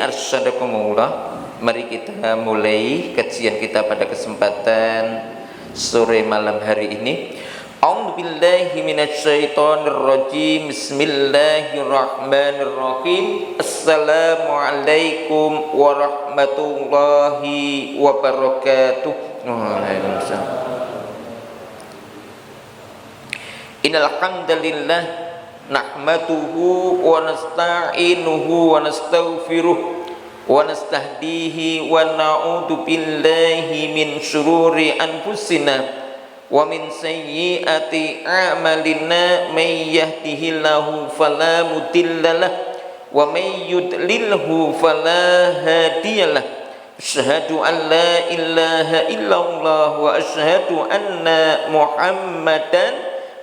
arsyadakumullah, mari kita mulai kajian kita pada kesempatan sore malam hari ini. A'udzubillahi minasyaitonirrajim. Bismillahirrahmanirrahim. Assalamualaikum warahmatullahi wabarakatuh. Waalaikumsalam. Innal hamdalillah nahmaduhu wa nasta'inuhu wa nastaghfiruh wa nastahdihi wa na'udzu billahi min syururi anfusina wa min sayyiati a'malina may yahdihillahu fala mudhillalah wa may yudlilhu fala hadiyalah. Asyhadu an la ilaha illallah wa asyhadu anna Muhammadan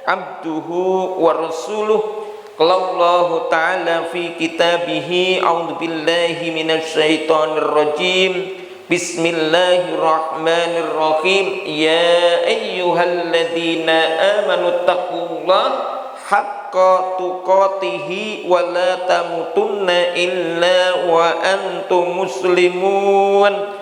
abduhu wa rasuluh. Qala Allah ta'ala fi kitabihi, a'udzu billahi minasyaitonir rajim. Bismillahirrahmanirrahim. Ya ayyuhalladzina amanu taqullaha haqqa tuqatih wa la tamutunna illa wa antum muslimun.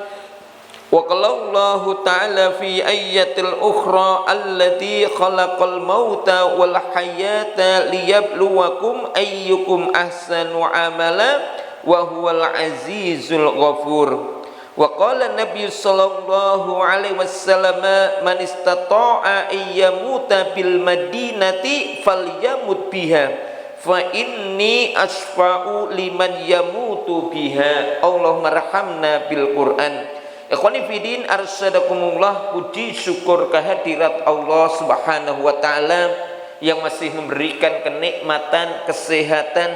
Wa qala Allah ta'ala fi ayatil ukhra alladzi khalaqal mauta wal hayata liyabluwakum ayyukum ahsanu amala wa huwal azizul ghafur. Wa qala Nabi sallallahu alaihi wasallam man istata'a ayyamuta bil madinati falyamut biha fa inni asfa'u liman yamutu biha. Allahumma rahamna bil Qur'an. Ikhwani fidin arsadakumullah, puji syukur kehadirat Allah subhanahu wa ta'ala yang masih memberikan kenikmatan, kesehatan,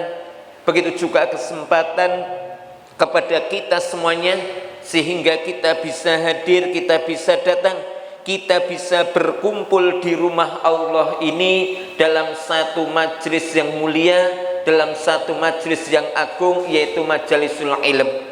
begitu juga kesempatan kepada kita semuanya, sehingga kita bisa hadir, kita bisa datang, kita bisa berkumpul di rumah Allah ini dalam satu majlis yang mulia, dalam satu majlis yang agung, yaitu majalisul ilm.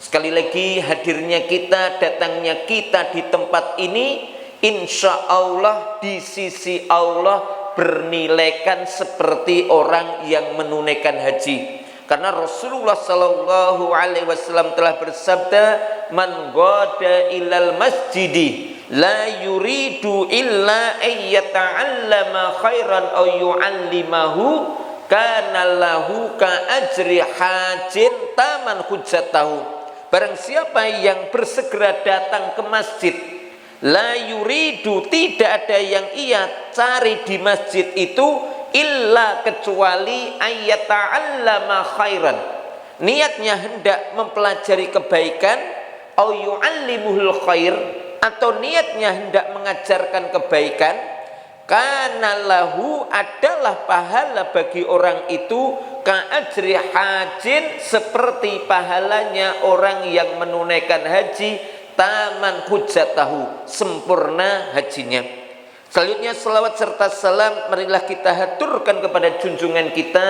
Sekali lagi, hadirnya kita, datangnya kita di tempat ini, insya Allah di sisi Allah bernilaikan seperti orang yang menunaikan haji. Karena Rasulullah sallallahu alaihi wasallam telah bersabda, man ghada ilal masjidi la yuridu illa ayyata'allama khairan aw yu'allimahu kana lahu ka ajri hajin taman hujjatahu. Barang siapa yang bersegera datang ke masjid, la yuridu, tidak ada yang ia cari di masjid itu illa kecuali ayyata'allama khairan, niatnya hendak mempelajari kebaikan, au yu'allimuhul khair, atau niatnya hendak mengajarkan kebaikan, kana lahu, adalah pahala bagi orang itu ka'ajri hajin, seperti pahalanya orang yang menunaikan haji, taman hujjatahu, sempurna hajinya. Selanjutnya salawat serta salam marilah kita haturkan kepada junjungan kita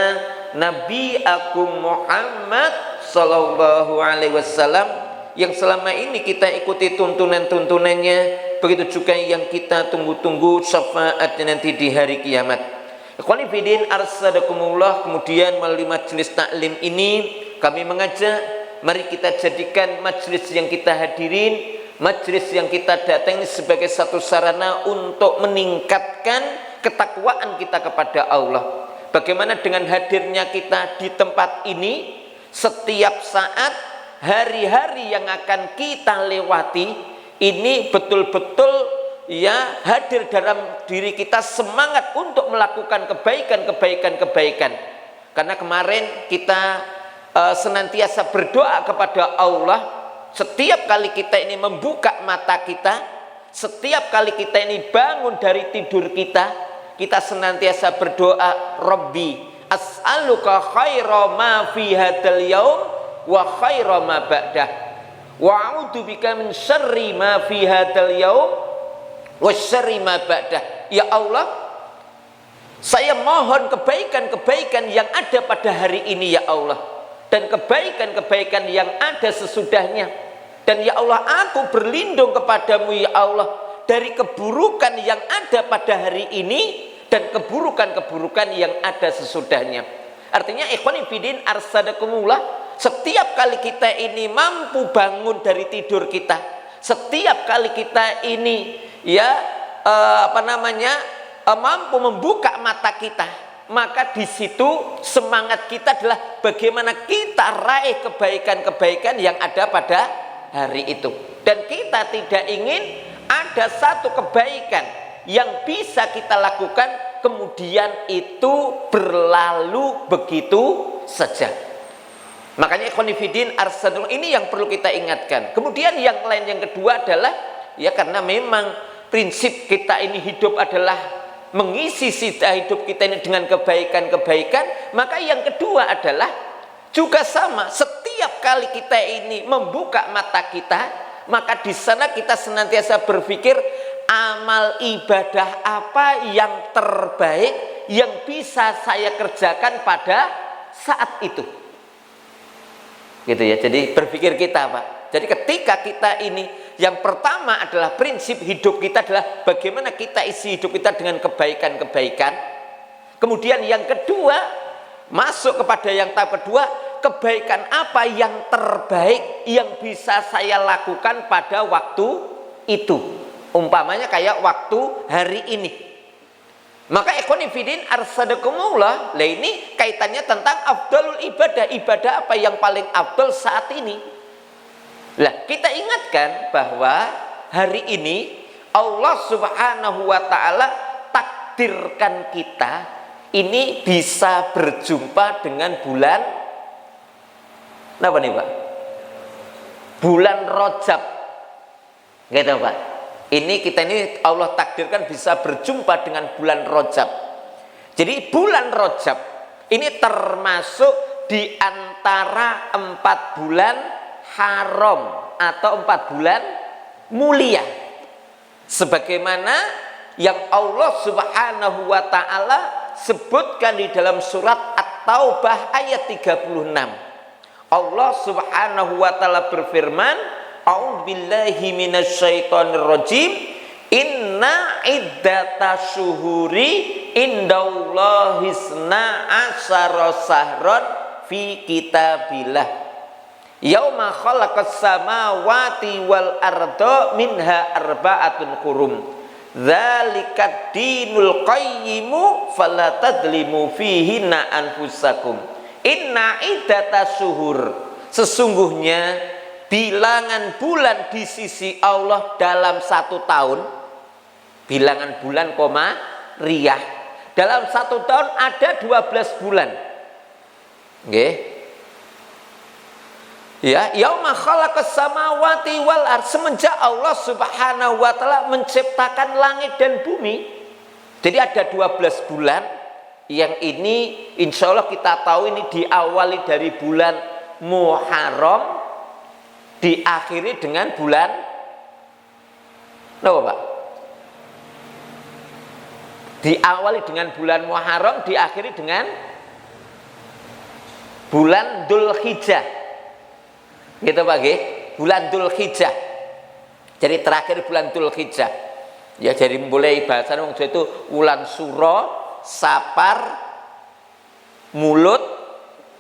Nabi Agung Muhammad sallallahu alaihi wasallam, yang selama ini kita ikuti tuntunan-tuntunannya, begitu juga yang kita tunggu-tunggu syafaatnya nanti di hari kiamat. Ikhwani fidin arsadakumullah, kemudian melalui majelis taklim ini kami mengajak, mari kita jadikan majelis yang kita hadirin, majelis yang kita datangi sebagai satu sarana untuk meningkatkan ketakwaan kita kepada Allah. Bagaimana dengan hadirnya kita di tempat ini, setiap saat, hari-hari yang akan kita lewati ini betul-betul ya hadir dalam diri kita semangat untuk melakukan kebaikan. Karena kemarin kita senantiasa berdoa kepada Allah, setiap kali kita ini membuka mata kita, setiap kali kita ini bangun dari tidur kita, kita senantiasa berdoa, Rabbi as'aluka khaira ma fi hadzal yaum wa khaira ma ba'dah wa a'udzubika min syarri ma fi hadzal yaum wasyarri ma ba'dah. Ya Allah, saya mohon kebaikan-kebaikan yang ada pada hari ini ya Allah, dan kebaikan-kebaikan yang ada sesudahnya. Dan ya Allah, aku berlindung kepadamu ya Allah dari keburukan yang ada pada hari ini dan keburukan-keburukan yang ada sesudahnya. Artinya ikhwan fillah arsadakumullah, setiap kali kita ini mampu bangun dari tidur kita, setiap kali kita ini mampu membuka mata kita, maka di situ semangat kita adalah bagaimana kita raih kebaikan-kebaikan yang ada pada hari itu. Dan kita tidak ingin ada satu kebaikan yang bisa kita lakukan kemudian itu berlalu begitu saja. Makanya ikhwanifidin arsadul ini yang perlu kita ingatkan. Kemudian yang lain, yang kedua adalah karena memang prinsip kita ini hidup adalah mengisi sisa hidup kita ini dengan kebaikan-kebaikan, maka yang kedua adalah juga sama, setiap kali kita ini membuka mata kita, maka di sana kita senantiasa berpikir amal ibadah apa yang terbaik yang bisa saya kerjakan pada saat itu. Gitu ya. Jadi berpikir kita, Pak. Jadi ketika kita ini, yang pertama adalah prinsip hidup kita adalah bagaimana kita isi hidup kita dengan kebaikan-kebaikan. Kemudian yang kedua, masuk kepada yang tahap kedua, kebaikan apa yang terbaik yang bisa saya lakukan pada waktu itu. Umpamanya kayak waktu hari ini. Maka ikhwanifidin arsadakumullah, lah ini kaitannya tentang afdalul ibadah. Ibadah apa yang paling afdal saat ini? Lah kita ingatkan bahwa hari ini Allah Subhanahu wa ta'ala takdirkan kita ini bisa berjumpa dengan bulan apa nih, Pak? Bulan Rajab. Gitu, Pak. Ini kita ini Allah takdirkan bisa berjumpa dengan bulan Rajab. Jadi bulan Rajab ini termasuk di antara 4 bulan haram atau 4 bulan mulia. Sebagaimana yang Allah Subhanahu wa ta'ala sebutkan di dalam surat At-Taubah ayat 36. Allah Subhanahu wa ta'ala berfirman, a'udzubillahi minasyaitonirrajim, inna iddata syuhuri indallahi isna asyara sahran fi kitabillah yauma khalaqas samawati wal arda minha arba'atun hurum dzalikat dinul qayyimu fala tadlimu fihinna anfusakum. Inna iddata syuhur, sesungguhnya bilangan bulan di sisi Allah dalam 1 tahun, bilangan bulan riyah, dalam 1 tahun ada 12 bulan. Nggih. Ya, yauma khalaqas samawati wal ardh, semenjak Allah Subhanahu wa taala menciptakan langit dan bumi. Jadi ada 12 bulan yang ini insya Allah kita tahu ini diawali dari bulan Muharram, diakhiri dengan bulan apa, Pak? Diawali dengan bulan Muharram, diakhiri dengan bulan Dzulhijjah. Gitu, Pak, nggih? Bulan Dzulhijjah. Jadi terakhir bulan Dzulhijjah. Ya, jadi mulai bahasa wong Jawa itu wulan Suro, Sapar, Mulut,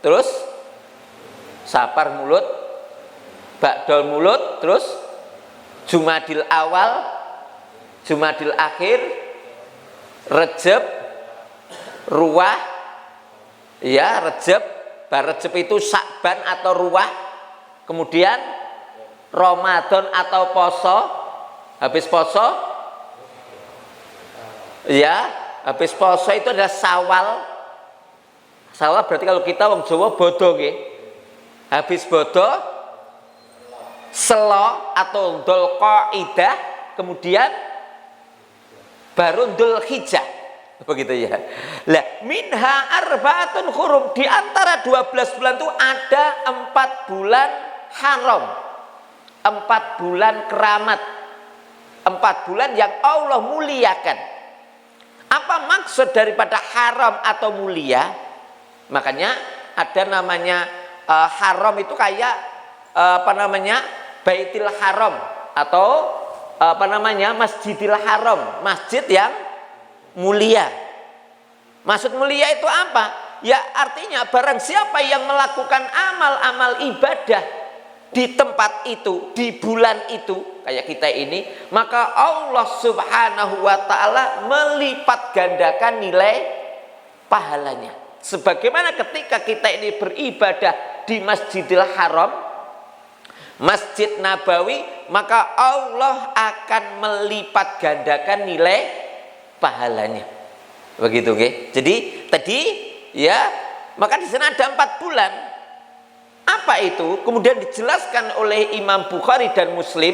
terus Sapar, Mulut, Ba'dal Mulut, terus Jumadil Awal, Jumadil Akhir, Rejab, Ruwah, ya Rejab, Rejab itu Sya'ban atau Ruwah, kemudian Ramadan atau poso, habis poso, ya habis poso itu adalah Syawal. Syawal berarti kalau kita wong Jawa bodo nggih. Habis bodo Selo atau Dzulqa'dah, kemudian baru Dzulhijjah. Begitu ya. Lah minha arba'atun hurum, di antara 12 bulan itu ada 4 bulan haram. 4 bulan keramat. 4 bulan yang Allah muliakan. Apa maksud daripada haram atau mulia? Makanya ada namanya haram itu kayak Baitul Haram atau Masjidil Haram, masjid yang mulia. Maksud mulia itu apa? Ya artinya barang siapa yang melakukan amal-amal ibadah di tempat itu, di bulan itu, kayak kita ini, maka Allah Subhanahu wa ta'ala melipat gandakan nilai pahalanya. Sebagaimana ketika kita ini beribadah di Masjidil Haram, Masjid Nabawi, maka Allah akan melipat gandakan nilai pahalanya. Begitu, oke? Jadi tadi ya, maka di sana ada 4 bulan. Apa itu? Kemudian dijelaskan oleh Imam Bukhari dan Muslim,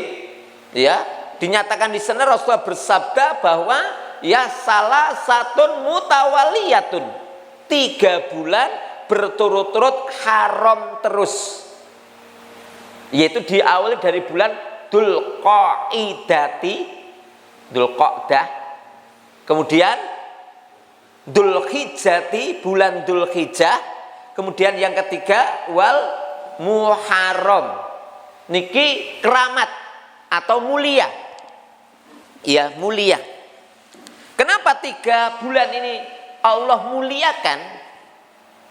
ya, dinyatakan di sana Rasulullah bersabda bahwa ya salah satun mutawaliyatun, 3 bulan berturut-turut haram terus, yaitu diawali dari bulan Dzulqa'dah, kemudian Dzulhijjati, bulan Dzulhijjah, kemudian yang ketiga wal Muharram, niki keramat atau mulia, ya mulia. Kenapa 3 bulan ini Allah muliakan?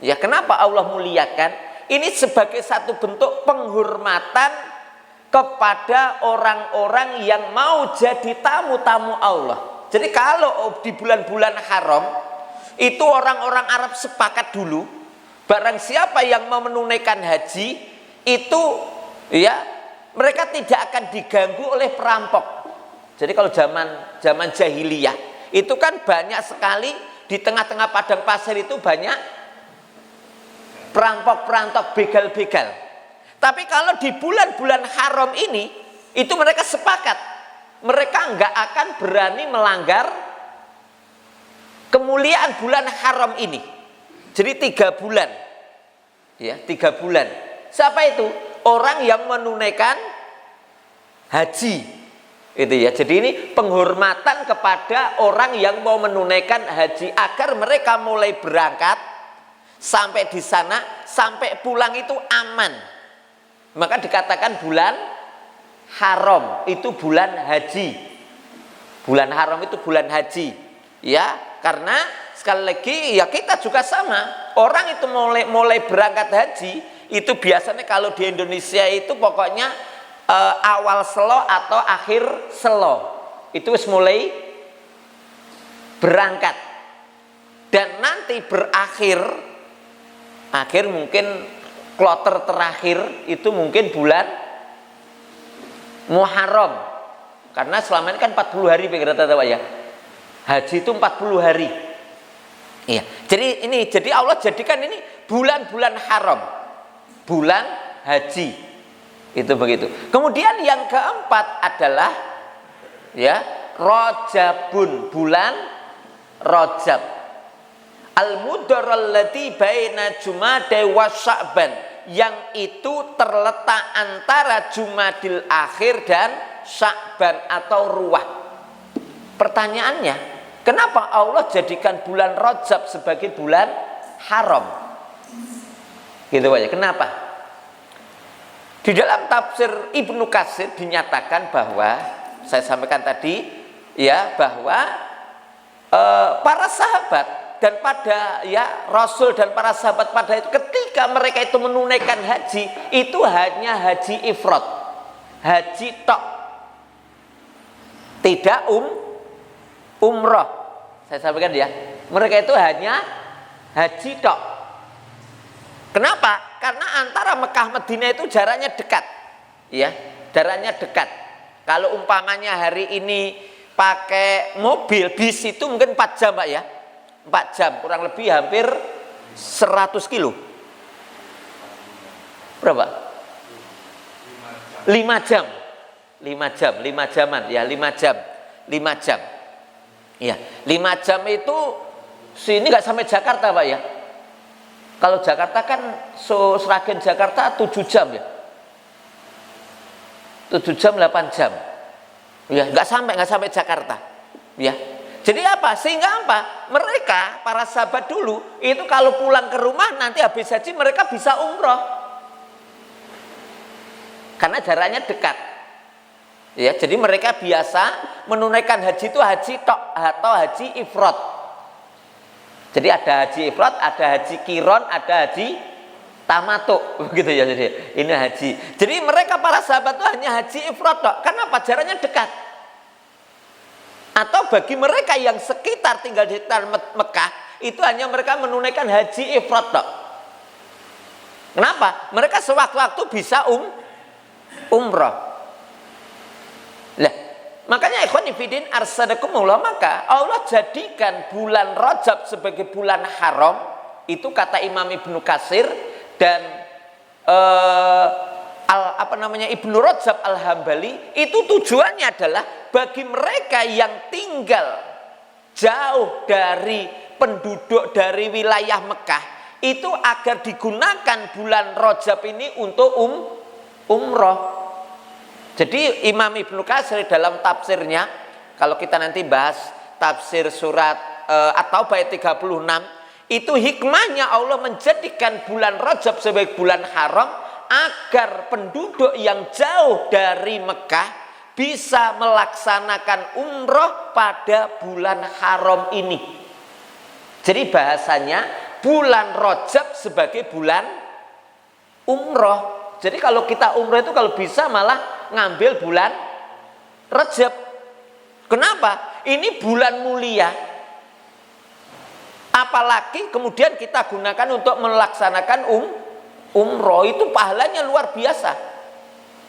Ya kenapa Allah muliakan? Ini sebagai satu bentuk penghormatan kepada orang-orang yang mau jadi tamu-tamu Allah. Jadi kalau di bulan-bulan haram itu orang-orang Arab sepakat dulu, barang siapa yang mau menunaikan haji itu ya mereka tidak akan diganggu oleh perampok. Jadi kalau zaman jahiliyah itu kan banyak sekali di tengah-tengah padang pasir itu banyak perampok-perampok, begal-begal. Tapi kalau di bulan-bulan haram ini itu mereka sepakat, mereka nggak akan berani melanggar kemuliaan bulan haram ini. Jadi 3 bulan, ya 3 bulan. Siapa itu? Orang yang menunaikan haji, itu ya. Jadi ini penghormatan kepada orang yang mau menunaikan haji agar mereka mulai berangkat sampai di sana, sampai pulang itu aman. Maka dikatakan bulan haram itu bulan haji. Bulan haram itu bulan haji, ya. Karena sekali lagi ya kita juga sama. Orang itu mulai berangkat haji itu biasanya kalau di Indonesia itu pokoknya awal selo atau akhir selo itu mulai berangkat, dan nanti berakhir mungkin kloter terakhir itu mungkin bulan Muharram, karena selama ini kan 40 hari Pak ya. Haji itu 40 hari. Iya. Jadi Allah jadikan ini bulan-bulan haram, bulan haji. Itu begitu. Kemudian yang keempat adalah ya Rajabun, bulan Rajab. Al-mudhar allati baina Jumada wa Sya'ban, yang itu terletak antara Jumadil Akhir dan Sya'ban atau Ruwah. Pertanyaannya, kenapa Allah jadikan bulan Rajab sebagai bulan haram? Gitu aja. Kenapa? Di dalam tafsir Ibnu Katsir dinyatakan bahwa saya sampaikan tadi ya bahwa para sahabat dan pada ya Rasul dan para sahabat pada itu ketika mereka itu menunaikan haji itu hanya haji ifrad, haji tok, tidak umroh. Saya sampaikan ya, mereka itu hanya haji tok. Kenapa? Karena antara Mekah Madinah itu jaraknya dekat, ya, jaraknya dekat. Kalau umpamanya hari ini pakai mobil, bis itu mungkin 4 jam, Pak ya, 4 jam, kurang lebih hampir 100 kilo. Berapa? 5 jam, 5 jaman, ya 5 jam, 5 jam. Ya, 5 jam itu sini nggak sampai Jakarta, Pak ya. Kalau Jakarta kan Sragen Jakarta 7 jam ya. 7 jam 8 jam. Ya, nggak sampai Jakarta. Ya. Jadi apa? Sehingga apa? Mereka para sahabat dulu itu kalau pulang ke rumah nanti habis haji mereka bisa umroh. Karena jaraknya dekat. Ya, jadi mereka biasa menunaikan haji itu haji tok atau haji ifrad. Jadi ada haji ifrat, ada haji kiron, ada haji tamatuk, begitu ya. Jadi ini haji. Jadi mereka para sahabat itu hanya haji ifrat tok, karena jaraknya dekat. Atau bagi mereka yang sekitar tinggal di sekitar Mekah, itu hanya mereka menunaikan haji ifrat tok. Kenapa? Mereka sewaktu-waktu bisa umroh. Lah, makanya ikhwan fillah arsadakumullah, maka Allah jadikan bulan Rajab sebagai bulan haram. Itu kata Imam Ibnu Katsir dan Ibnu Rajab Al-Hambali, itu tujuannya adalah bagi mereka yang tinggal jauh dari penduduk dari wilayah Mekah, itu agar digunakan bulan Rajab ini untuk umroh. Jadi Imam Ibnu Katsir dalam tafsirnya, kalau kita nanti bahas tafsir surat At-Taubah ayat 36, itu hikmahnya Allah menjadikan bulan Rajab sebagai bulan haram agar penduduk yang jauh dari Mekah bisa melaksanakan umroh pada bulan haram ini. Jadi bahasanya bulan Rajab sebagai bulan umroh. Jadi kalau kita umroh itu kalau bisa malah ngambil bulan Rajab. Kenapa? Ini bulan mulia. Apalagi kemudian kita gunakan untuk melaksanakan umroh, itu pahalanya luar biasa.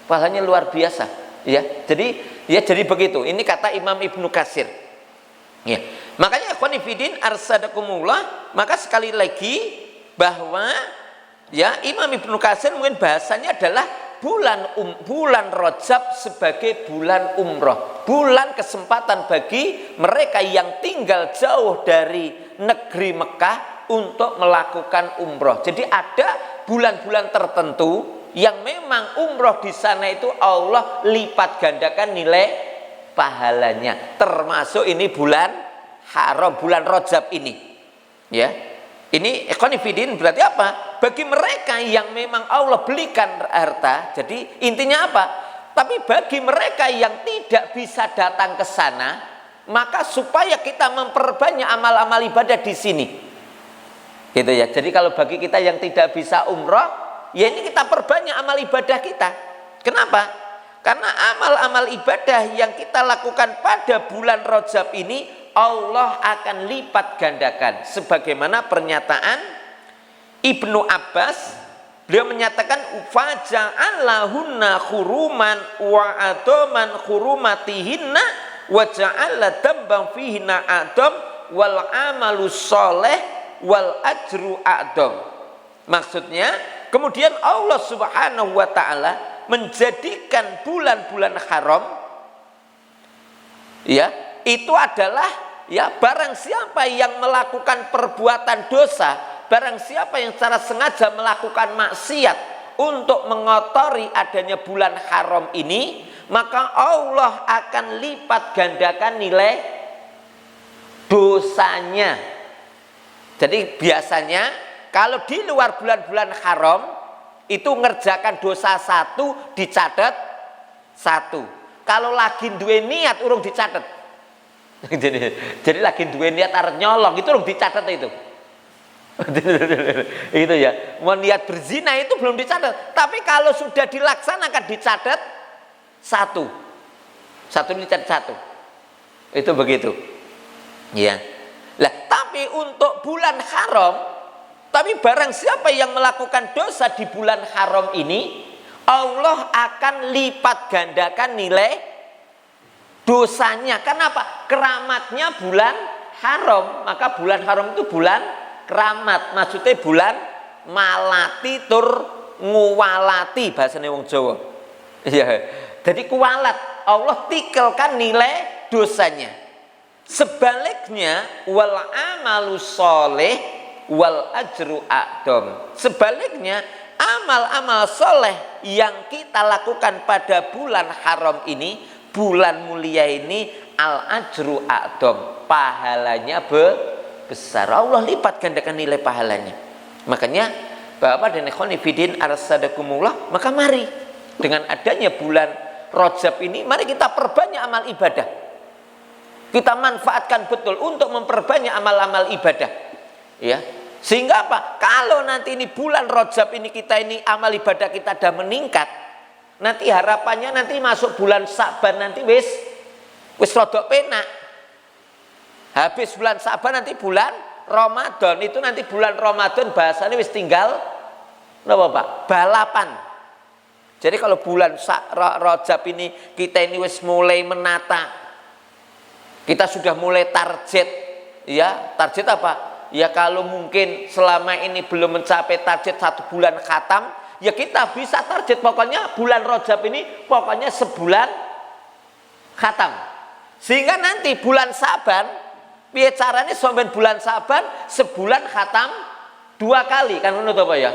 Pahalanya luar biasa. Ya, jadi begitu. Ini kata Imam Ibnu Katsir. Ya. Makanya ikhwan fillah arsadakumullah, maka sekali lagi bahwa ya Imam Ibnu Katsir mungkin bahasanya adalah bulan Rajab sebagai bulan umroh, bulan kesempatan bagi mereka yang tinggal jauh dari negeri Mekah untuk melakukan umroh. Jadi ada bulan-bulan tertentu yang memang umroh di sana itu Allah lipat gandakan nilai pahalanya, termasuk ini bulan haram, bulan Rajab ini. Ya, ini ikhwan fillah berarti apa? Bagi mereka yang memang Allah belikan harta, jadi intinya apa? Tapi bagi mereka yang tidak bisa datang ke sana, maka supaya kita memperbanyak amal-amal ibadah di sini, gitu ya. Jadi kalau bagi kita yang tidak bisa umroh, ya ini kita perbanyak amal ibadah kita. Kenapa? Karena amal-amal ibadah yang kita lakukan pada bulan Rajab ini Allah akan lipat gandakan. Sebagaimana pernyataan Ibnu Abbas, beliau menyatakan faja'allahunna khuruman wa adaman khurumatihinna wa ja'alla dambang fihinna adam wal amalu sholeh wal ajru adam. Maksudnya kemudian Allah Subhanahu wa ta'ala menjadikan bulan-bulan haram, ya, itu adalah ya barang siapa yang melakukan perbuatan dosa, barang siapa yang secara sengaja melakukan maksiat untuk mengotori adanya bulan haram ini, maka Allah akan lipat gandakan nilai dosanya. Jadi biasanya kalau di luar bulan-bulan haram itu ngerjakan dosa satu dicatat satu. Kalau lagi duwe niat urung dicatat. jadi lagi duwe niat arep nyolong itu urung dicatat itu. Itu ya, mau niat berzina itu belum dicatat. Tapi kalau sudah dilaksanakan dicatat satu dicatat satu. Itu begitu. Ya. Lah, tapi untuk bulan haram, tapi barang siapa yang melakukan dosa di bulan haram ini, Allah akan lipat gandakan nilai dosanya. Kenapa? Keramatnya bulan haram. Maka bulan haram itu bulan keramat, maksudnya bulan malati tur nguwalati bahasanya wong Jawa. Ya, jadi kualat, Allah tikelkan nilai dosanya. Sebaliknya wal amalu sholeh wal ajru a'dom. Sebaliknya amal-amal soleh yang kita lakukan pada bulan haram ini, bulan mulia ini, al ajru a'dom, pahalanya besar. Allah lipat gandakan nilai pahalanya. Makanya Bapak dan ikhwan fillah arsadakumullah, maka mari dengan adanya bulan Rajab ini, mari kita perbanyak amal ibadah. Kita manfaatkan betul untuk memperbanyak amal-amal ibadah. Ya. Sehingga apa? Kalau nanti ini bulan Rajab ini kita ini amal ibadah kita ada meningkat, nanti harapannya nanti masuk bulan Sa'ban nanti wis rodok penak. Habis bulan Sa'ban nanti bulan Ramadan, itu nanti bulan Ramadan bahasanya wis tinggal napa Pak? Balapan. Jadi kalau bulan Rajab ini kita ini wis mulai menata, kita sudah mulai target, ya target apa? Ya kalau mungkin selama ini belum mencapai target 1 bulan khatam, ya kita bisa target pokoknya bulan Rajab ini pokoknya sebulan khatam. Sehingga nanti bulan Sa'ban, piye caranya sampai bulan Sa'ban sebulan khatam 2 kali, kan menurut apa ya?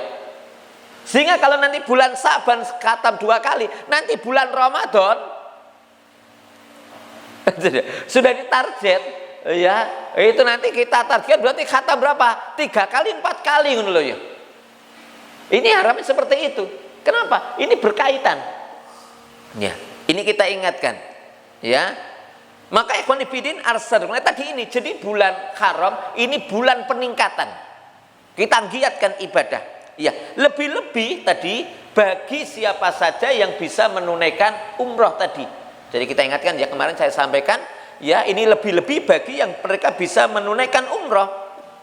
Sehingga kalau nanti bulan Sa'ban khatam 2 kali, nanti bulan Ramadan sudah ditarget. Ya, itu nanti kita target berarti khatam berapa? 3 kali, 4 kali ngono lho ya. Ini harapan seperti itu. Kenapa? Ini berkaitan. Ya, ini kita ingatkan. Ya. Maka ikhwan fillah arsalna tadi ini jadi bulan haram, ini bulan peningkatan. Kita giatkan ibadah. Ya, lebih-lebih tadi bagi siapa saja yang bisa menunaikan umroh tadi. Jadi kita ingatkan ya, kemarin saya sampaikan ya, ini lebih-lebih bagi yang mereka bisa menunaikan umroh.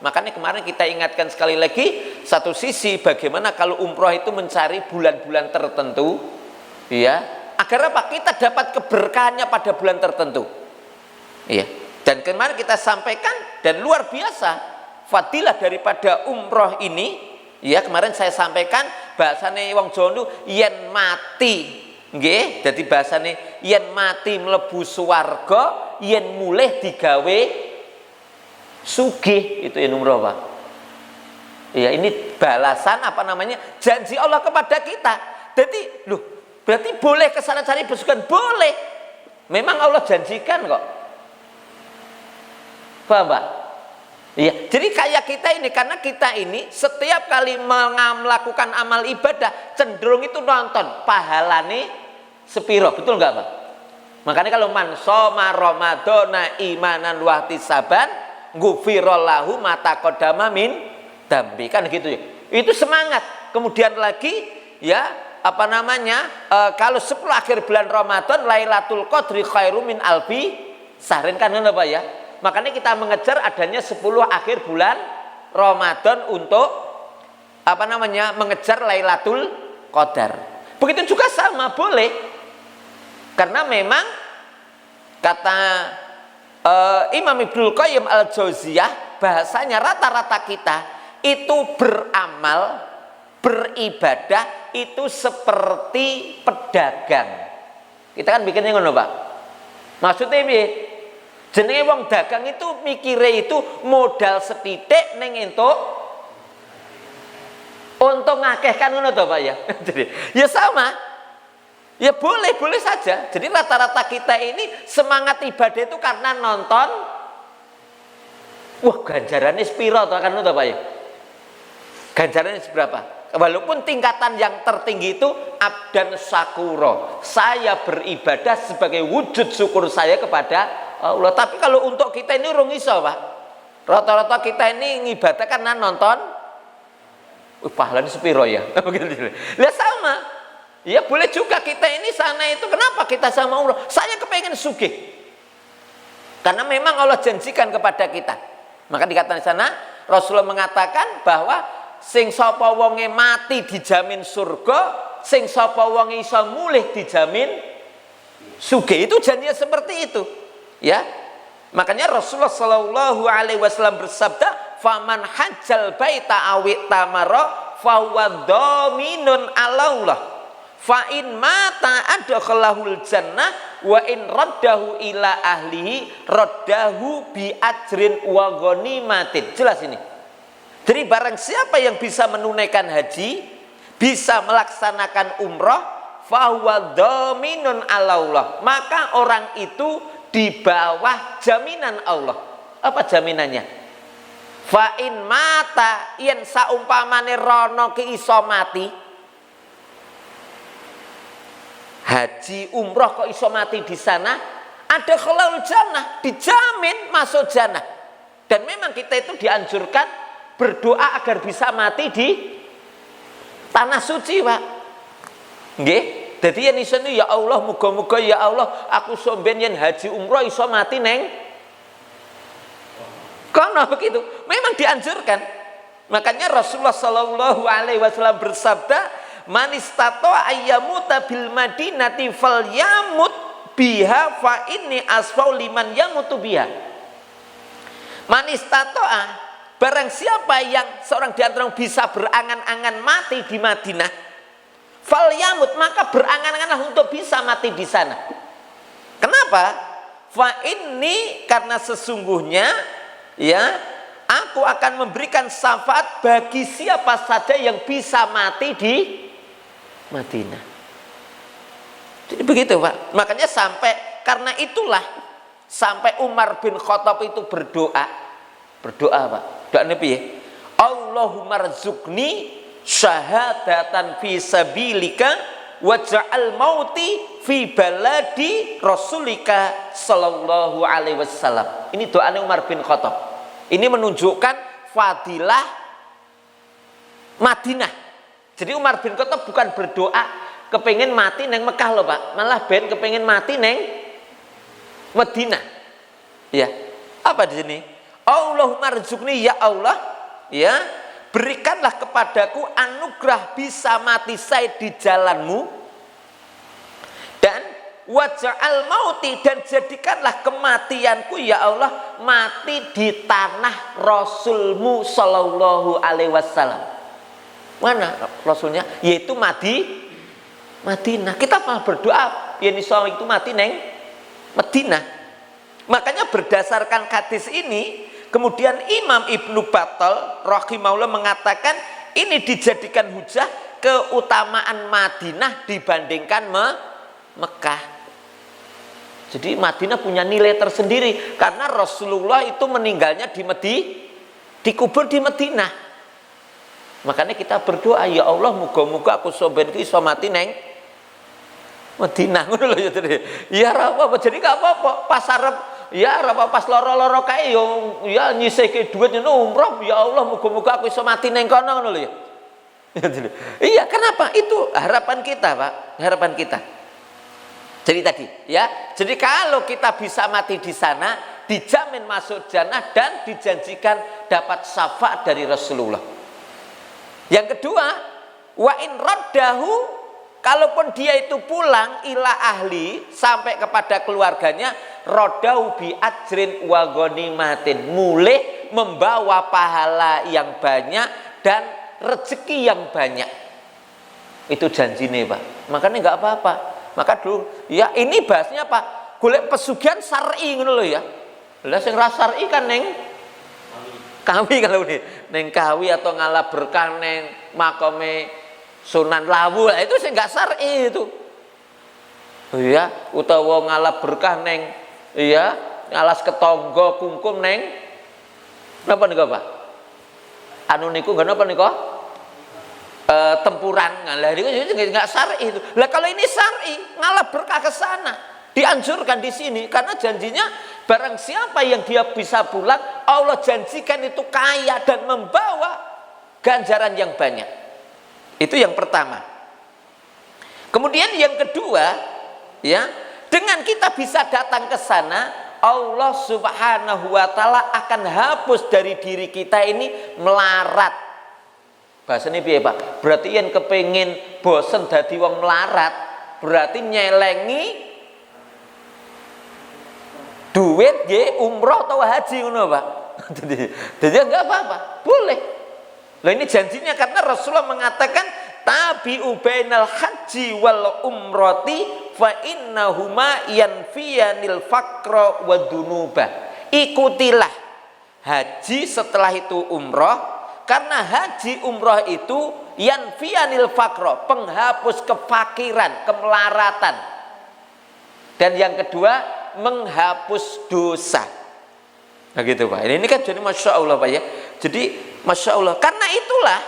Makanya kemarin kita ingatkan sekali lagi, satu sisi bagaimana kalau umroh itu mencari bulan-bulan tertentu, ya, agar apa? Kita dapat keberkahannya pada bulan tertentu. Ya. Dan kemarin kita sampaikan dan luar biasa fadilah daripada umroh ini. Ya, kemarin saya sampaikan bahasane wong Jawa yen mati, nggih, dadi bahasane yen mati mlebu swarga, yen mulih digawe sugih, itu ya umroh Pak. Ya, ini balasan apa namanya? Janji Allah kepada kita. Jadi, loh, berarti boleh kesana cari besukan, boleh. Memang Allah janjikan kok. Paham Pak? Iya, jadi kayak kita ini, karena kita ini setiap kali melakukan amal ibadah cenderung itu nonton pahalane sepiro, betul nggak Pak? Makanya kalau man shoma ramadhana imanan wa ihtisaban ghufirallahu ma taqaddama min dambi, kan gitu ya. Itu semangat. Kemudian lagi ya, apa namanya? Kalau 10 akhir bulan Ramadan Lailatul Qadri khairum min alfi sahrin, kan apa ya? Makanya kita mengejar adanya 10 akhir bulan Ramadan untuk apa namanya? Mengejar Lailatul Qadar. Begitu juga sama boleh. Karena memang kata Imam Ibnul Qayyim Al-Jauziyah, bahasanya rata-rata kita itu beramal, beribadah itu seperti pedagang. Kita kan bikinnya ngono Pak. Maksudnya piye? Jenenge wong dagang itu mikire itu modal sethithik ning entuk untung akeh, kan ngono to Pak ya. Jadi ya sama. Ya boleh saja. Jadi rata-rata kita ini semangat ibadah itu karena nonton. Wah, ganjarannya sepiro to, kan ngono Pak ya. Ganjarannya seberapa? Walaupun tingkatan yang tertinggi itu abdan syakuro, saya beribadah sebagai wujud syukur saya kepada Allah. Tapi kalau untuk kita ini urung iso Pak. Rata-rata kita ini ngibadah karena nonton. Pahalanya sepiro ya. Lihat sama. Ya boleh juga kita ini sana itu, kenapa kita sama umroh? Saya kepengen sugih. Karena memang Allah janjikan kepada kita. Maka dikatakan di sana Rasulullah mengatakan bahwa sing sapa wonge mati dijamin surga, sing sapa wonge iso mulih dijamin sugih. Itu janjinya seperti itu. Ya. Makanya Rasulullah Shallallahu alaihi wasallam bersabda, "Faman hajjal baita awit tamara fa huwa dhaminun 'ala Allah. Fa in mata adkhalahul jannah wa in raddahu ila ahlihi raddahu bi ajrin wa ghanimatin." Jelas ini. Jadi barang siapa yang bisa menunaikan haji, bisa melaksanakan umrah, fa huwa dhaminun 'ala Allah, maka orang itu di bawah jaminan Allah. Apa jaminannya? Fa in mata, yen saumpamane rono ki iso mati, haji umroh kok iso mati di sana, ada khalal jannah, dijamin masuk jannah. Dan memang kita itu dianjurkan berdoa agar bisa mati di tanah suci, Pak. Nggih. Dadi yen iso ya Allah, muga-muga ya Allah aku somben yen haji umroh iso mati neng kono begitu. Memang dianjurkan. Makanya Rasulullah Shallallahu alaihi wasallam bersabda, "Man istata'a ayyamuta bil madinati falyamut biha fa inni asfau liman yamutu biha." Man istata'a, barang siapa yang seorang di antara bisa berangan-angan mati di Madinah, falyamut, maka berangan-anganlah untuk bisa mati di sana. Kenapa? Fa inni, karena sesungguhnya ya, aku akan memberikan syafaat bagi siapa saja yang bisa mati di Madinah. Jadi begitu, Pak. Makanya sampai karena itulah sampai Umar bin Khattab itu berdoa, Pak. Doa Nabi ya. Allahumma rzuqni syahadatan fi sabilika waj'al mauti fi baladi rasulika sallallahu alaihi wasallam. Ini doanya Umar bin Khattab. Ini menunjukkan fadilah Madinah. Jadi Umar bin Khattab bukan berdoa kepengen mati neng Mekah loh, Pak. Malah ben kepengen mati neng Madinah. Ya. Apa di sini? Allahumma rzuqni, ya Allah, ya, berikanlah kepadaku anugerah bisa mati syahid di jalanmu, dan waj'al mauti, dan jadikanlah kematianku ya Allah mati di tanah Rasulmu Shallallahu alaihi wasallam. Mana Rasulnya? Yaitu Madinah. Kita malah berdoa ya itu mati neng Madinah. Makanya berdasarkan hadis ini, kemudian Imam Ibnu Battal rahimahullah mengatakan ini dijadikan hujah keutamaan Madinah dibandingkan Mekah. Jadi Madinah punya nilai tersendiri karena Rasulullah itu meninggalnya dikubur di Madinah. Makanya kita berdoa, ya Allah muga-muga aku soben iso mati neng Madinah, ngono lho ya. Ya ora apa-apa, jadi gak apa-apa pas arep ya ora apa pas loro-loro kae yo ya nyisihke dhuwit ngono umroh, ya Allah muga-muga aku iso mati neng kono, ngono lho ya. Iya, kenapa? Itu harapan kita, Pak, harapan kita. Jadi tadi ya, jadi kalau kita bisa mati di sana dijamin masuk jannah dan dijanjikan dapat syafaat dari Rasulullah. Yang kedua, wa in raddahu, kalaupun dia itu pulang ila ahli, sampai kepada keluarganya, radau bi ajrin wa ghanimatin, mulai membawa pahala yang banyak dan rezeki yang banyak. Itu janjine, Pak. Makanya enggak apa-apa. Maka dulu ya ini bahasnya apa? Golek pesugihan syar'i ngono lho ya. Lah sing ra syar'i kan neng kawi, kalau ini neng kawi atau ngalah berkah neng makome Sunan Lawu, itu sih nggak syar'i itu. Ya, utawa ngalah berkah neng ya ngalas ketonggo kungkum neng napa niku, Pak? Anu niku napa niku? Tempuran ngalah itu nggak syar'i itu. Lah kalau ini syar'i, ngalah berkah ke sana, dianjurkan di sini karena janjinya barang siapa yang dia bisa pulang, Allah janjikan itu kaya dan membawa ganjaran yang banyak. Itu yang pertama. Kemudian yang kedua, ya, dengan kita bisa datang ke sana, Allah Subhanahu wa taala akan hapus dari diri kita ini melarat. Bahasanya piye, Pak? Berarti yang kepengin bosen dadi wong melarat, berarti nyelengi duit nggih umroh atau haji ngono, Pak. Jadi enggak apa-apa, boleh. Nah ini janjinya karena Rasulullah mengatakan tabi'u bainal haji wal umrati fa innahuma yanfiyanil faqra wa dunuba. Ikutilah haji setelah itu umroh, karena haji umroh itu yanfiyanil faqra, penghapus kefakiran, kemelaratan. Dan yang kedua, menghapus dosa. Nah gitu, Pak. Ini kan jadi Masya Allah, Pak ya. Jadi Masya Allah. Karena itulah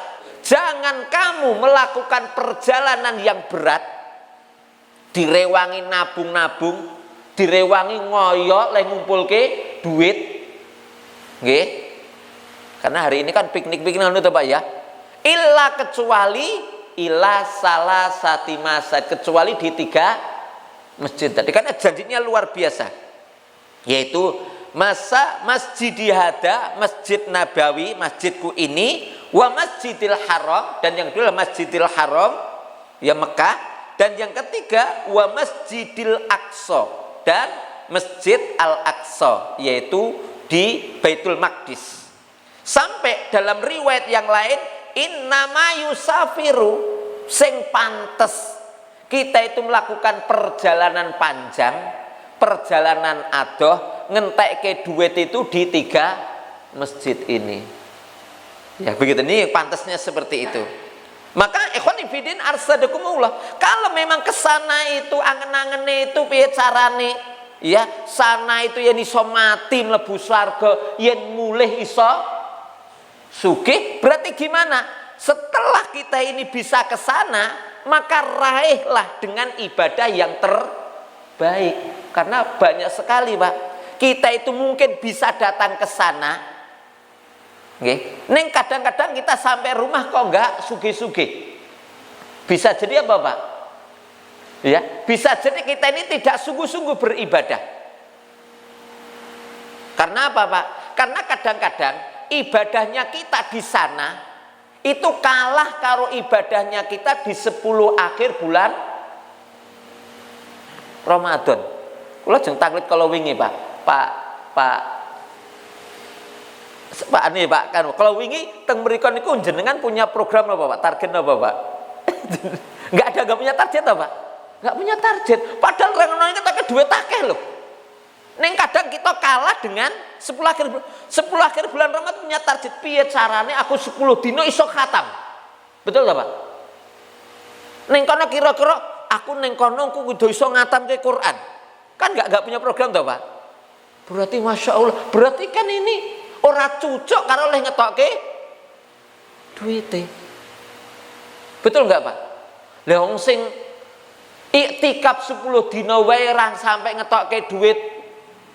jangan kamu melakukan perjalanan yang berat, direwangi nabung-nabung, direwangi ngoyok le ngumpulke duit, nggih. Karena hari ini kan piknik-piknik itu Pak ya. Illa kecuali ila salah sati masjid, kecuali di 3 masjid. Tadi kan janjinya luar biasa. Yaitu masjid hada, Masjid Nabawi, masjidku ini, wa Masjidil Haram, dan yang kedua Masjidil Haram ya Mekah, dan yang ketiga wa Masjidil Aqsa, dan Masjid Al-Aqsa yaitu di Baitul Maqdis. Sampai dalam riwayat yang lain, innama yusafiru, sing pantes kita itu melakukan perjalanan panjang, perjalanan adoh, ngentekke duit itu di 3 masjid ini. Ya begitu, ini pantasnya seperti itu. Maka ikhwan fillah arsadakumullah, kalau memang kesana itu angen-angene itu piye carane? Ya, sana itu yen iso mati mlebu swarga, yen mulih iso sugih, berarti gimana? Setelah kita ini bisa ke sana, maka raihlah dengan ibadah yang terbaik. Karena banyak sekali Pak, kita itu mungkin bisa datang ke sana, nggih. Neng kadang-kadang kita sampai rumah kok enggak sugih-sugih. Bisa jadi apa Pak? Ya, bisa jadi kita ini tidak sungguh-sungguh beribadah. Karena apa Pak? Karena kadang-kadang ibadahnya kita di sana itu kalah karo ibadahnya kita di 10 akhir bulan Ramadan. Kula jeng taklid kalau wingi Pak ini Pak kan kalau wingi teng mriku niku jenengan punya program apa Pak? Target apa Pak? Enggak punya target apa Pak? Enggak punya target. Padahal orang kita ke duit akeh loh. Neng kadang kita kalah dengan 10 akhir bulan Ramadan punya target piye carane aku 10 dino iso khatam. Betul tak Pak? Neng kono kira-kira aku neng kono kudu iso ngatamke Quran. Kan enggak punya program tak Pak? Berarti Masya Allah, berarti kan ini ora cocok karo oleh ngetokke duite. Betul enggak Pak? Lah wong sing iktikaf 10 dina wae ra sampai ngetokke duit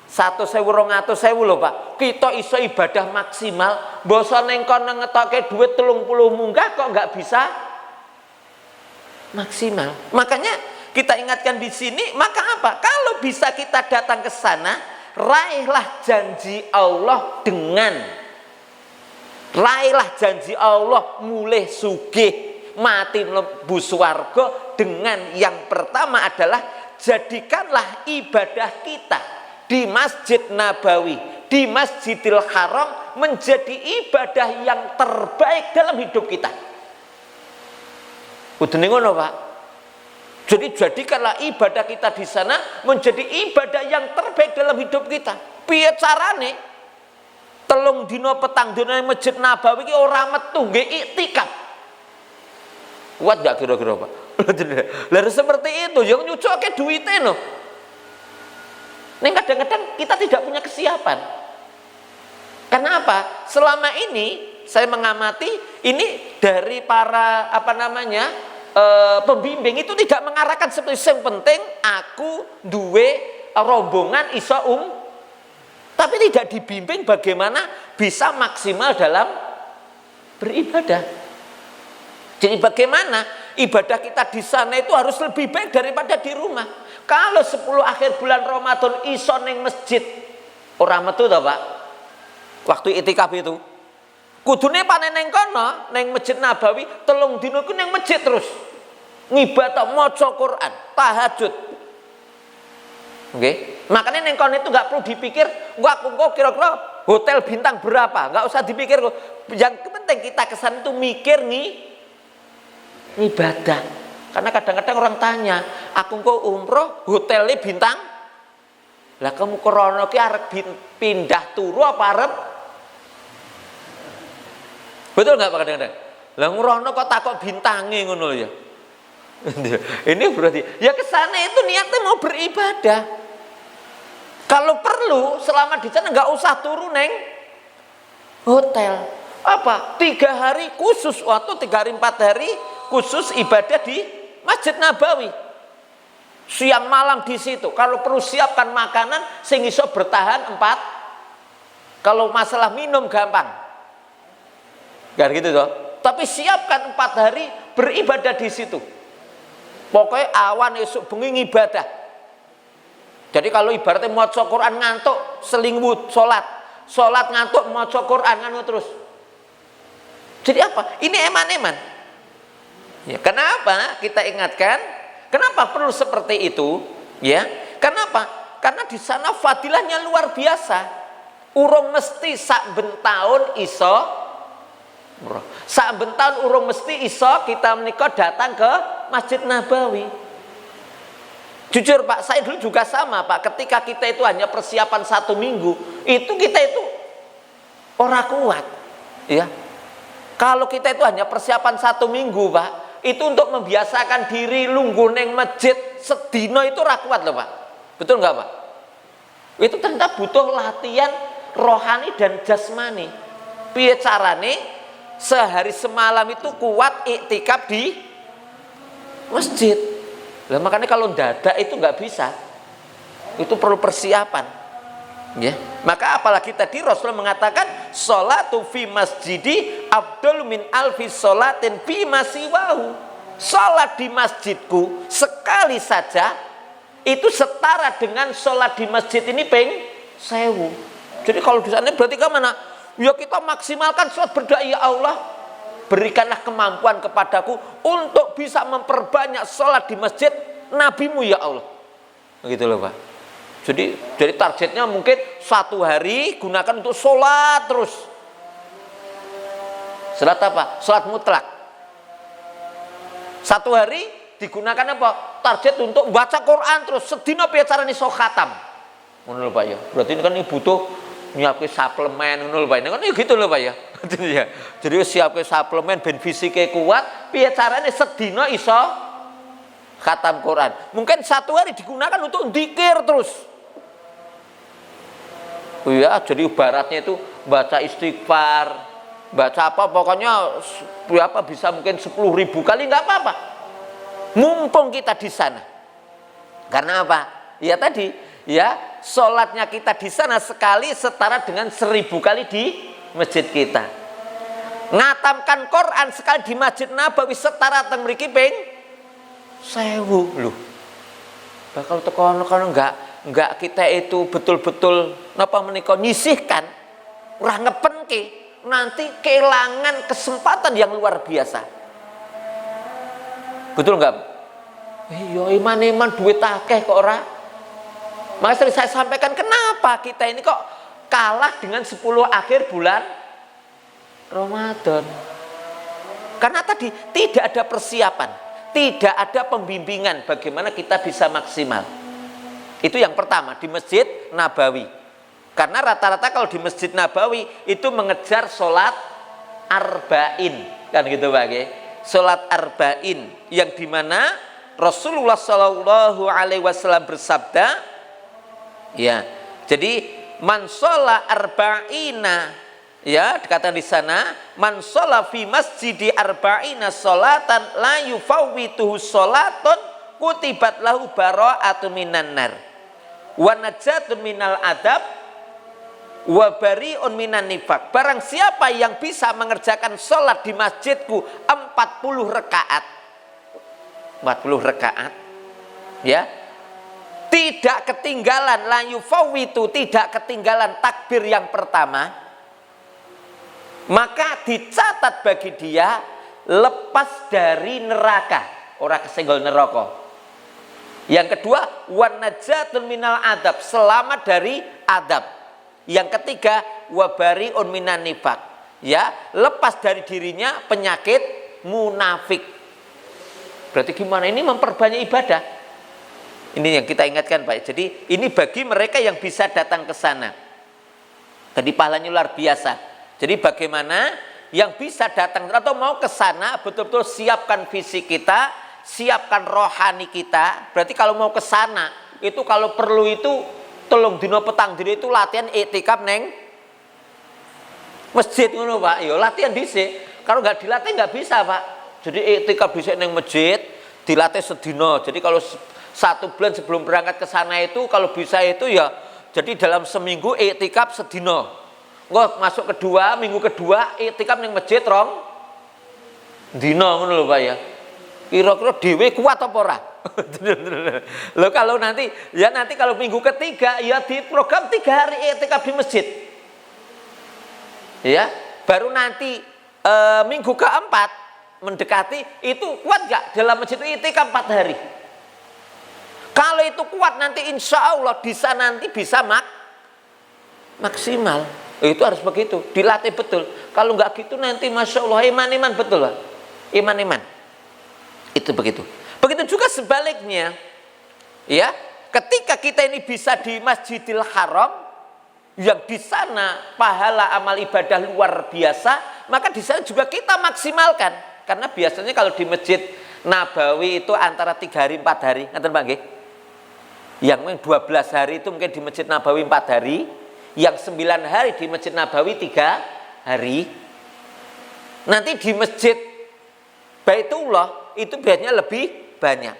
100.000 200.000 lho Pak. Kita iso ibadah maksimal, basa ning kono ngetokke duit 30 munggah kok enggak bisa maksimal. Makanya kita ingatkan di sini, maka apa? Kalau bisa kita datang ke sana, raihlah janji Allah mulih sugih, mati mlebu swarga dengan yang pertama adalah jadikanlah ibadah kita di Masjid Nabawi, di Masjidil Haram menjadi ibadah yang terbaik dalam hidup kita. Kudune ngono Pak. Jadi jadikanlah ibadah kita di sana menjadi ibadah yang terbaik dalam hidup kita. Piye carane? 3 dina petang dina Masjid Nabawi iki ora metu nggih iktikaf. Kuat gak kira-kira Pak? Lalu seperti itu yang nyucoke duite no. Nih kadang-kadang kita tidak punya kesiapan. Karena apa? Selama ini saya mengamati ini dari para pembimbing itu tidak mengarahkan seperti yang penting aku duwe rombongan iso tapi tidak dibimbing bagaimana bisa maksimal dalam beribadah. Jadi bagaimana ibadah kita di sana itu harus lebih baik daripada di rumah. Kalau 10 akhir bulan Ramadan iso ning masjid ora metu to Pak. Waktu itikaf itu kudune panen ning kono ning Masjid Nabawi 3 dina ku ning masjid terus. Ngibadah maca Quran, tahajud. Nggih. Makanya ning kono itu enggak perlu dipikir aku kok kira-kira hotel bintang berapa, enggak usah dipikir. Yang penting kita kesan itu mikir ibadah. Karena kadang-kadang orang tanya, aku kok umroh hotelnya bintang. Lah kamu krono ki arep pindah turu apa arep? Betul enggak Pak kadang-kadang? Lah ngrono kok takok bintange ngono ya. Ini berarti ya kesana itu niatnya mau beribadah. Kalau perlu selama di sana enggak usah turun neng hotel. Apa? 3 hari khusus waktu 3 hari 4 hari khusus ibadah di Masjid Nabawi. Siang malam di situ. Kalau perlu siapkan makanan sing iso bertahan 4. Kalau masalah minum gampang. Kan gitu toh. Tapi siapkan 4 hari beribadah di situ. Pokoknya awan esuk bengi ibadah. Jadi kalau ibaratnya maca Quran ngantuk, selingwood, sholat ngantuk, maca Quran nganu terus. Jadi apa? Ini eman-eman. Ya, kenapa kita ingatkan? Kenapa perlu seperti itu? Ya, kenapa? Karena di sana fadilahnya luar biasa. Urung mesti saben taun iso, saben taun urung mesti iso kita menika datang ke Masjid Nabawi. Jujur Pak, saya dulu juga sama Pak. Ketika kita itu hanya persiapan 1 minggu, itu kita itu ora kuat. Ya, kalau kita itu hanya persiapan 1 minggu Pak, itu untuk membiasakan diri lungguh neng masjid sedino itu ora kuat loh Pak. Betul nggak Pak? Itu ternyata butuh latihan rohani dan jasmani. Piye carane sehari semalam itu kuat iktikaf di masjid. Lah makanya kalau dadak itu nggak bisa. Itu perlu persiapan. Ya. Maka apalagi tadi Rasulullah mengatakan sholatu fi masjidi afdalu min alfi sholatin fi masiwahu. Sholat di masjidku sekali saja itu setara dengan sholat di masjid ini peng 1000. Jadi kalau di sana berarti ke mana? Ya kita maksimalkan sholat berdoa, ya Allah berikanlah kemampuan kepadaku untuk bisa memperbanyak sholat di masjid Nabimu ya Allah. Begitu loh Pak. Jadi targetnya mungkin 1 hari gunakan untuk sholat terus. Sholat apa? Sholat mutlak. 1 hari digunakan apa? Target untuk baca Quran terus. Sedina piye carane iso khatam. Ngono lho Pak ya. Berarti ini kan butuh nyiapke suplemen ngono lho Pak. Ini kan gitu loh Pak ya. Jadi siapke suplemen ben fisike kuat, piye carane sedina iso khatam Quran. Mungkin 1 hari digunakan untuk zikir terus. Oh ya, jadi ibaratnya itu baca istighfar, baca apa pokoknya berapa bisa mungkin 10.000 kali nggak apa-apa. Mumpung kita di sana. Karena apa? Ya tadi, ya sholatnya kita di sana sekali setara dengan 1000 kali di masjid kita. Ngatamkan Quran sekali di Masjid Nabawi setara teng mriki ping 1000 loh. Bakal tekan enggak kita itu betul-betul napa menika nyisihkan ora ngepenke nanti kehilangan kesempatan yang luar biasa. Betul enggak? Iya iman-iman duit akeh kok ora. Maka sering saya sampaikan kenapa kita ini kok kalah dengan 10 akhir bulan Ramadan. Karena tadi tidak ada persiapan, tidak ada pembimbingan bagaimana kita bisa maksimal. Itu yang pertama di Masjid Nabawi. Karena rata-rata kalau di Masjid Nabawi itu mengejar sholat arba'in, kan gitu Pak ya. Sholat arba'in yang dimana Rasulullah Shallallahu Alaihi Wasallam bersabda, ya. Jadi man sholat arba'ina, ya dikatakan di sana man sholat fi masjidi arba'ina sholatan la yufawwituhu sholatun kutibat lahu bara'atun minan nar wa najatun minal adab wa bari'un minan nifaq. Barang siapa yang bisa mengerjakan sholat di masjidku 40 rakaat, ya, tidak ketinggalan la yufawwitu, tidak ketinggalan takbir yang pertama, maka dicatat bagi dia lepas dari neraka, ora kesenggol neraka. Yang kedua, wan najatun minal adab, selamat dari adab. Yang ketiga, wabariun minan nifaq, ya, lepas dari dirinya penyakit munafik. Berarti gimana? Ini memperbanyak ibadah. Ini yang kita ingatkan Pak. Jadi ini bagi mereka yang bisa datang ke sana. Tadi pahalanya luar biasa. Jadi bagaimana yang bisa datang atau mau ke sana betul-betul siapkan fisik kita, siapkan rohani kita. Berarti kalau mau ke sana itu kalau perlu itu tolong dino petang dino itu latihan iktikaf neng masjid ngono Pak. Yo latihan dhisik. Kalau nggak dilatih nggak bisa Pak. Jadi iktikaf dhisik neng masjid, dilatih sedina. Jadi kalau 1 bulan sebelum berangkat ke sana itu kalau bisa itu ya jadi dalam seminggu iktikaf sedina. Engko masuk kedua, minggu kedua iktikaf ning masjid rong dina ngono lho Pak ya. Kira-kira dhewe kuat apa ora? Loh kalau nanti kalau minggu ketiga ya di program 3 hari iktikaf di masjid. Ya, baru nanti minggu keempat mendekati itu kuat gak dalam masjid itu iktikaf 4 hari. Kalau itu kuat nanti insya Allah bisa maksimal. Itu harus begitu, dilatih betul. Kalau nggak gitu nanti masya Allah iman betul Pak. Iman. Itu begitu. Begitu juga sebaliknya, ya. Ketika kita ini bisa di Masjidil Haram, yang di sana pahala amal ibadah luar biasa, maka di sana juga kita maksimalkan. Karena biasanya kalau di Masjid Nabawi itu antara 3 hari 4 hari, ngaten Pak nggih? Yang 12 hari itu mungkin di Masjid Nabawi 4 hari, yang 9 hari di Masjid Nabawi 3 hari. Nanti di Masjid Baitullah itu biasanya lebih banyak.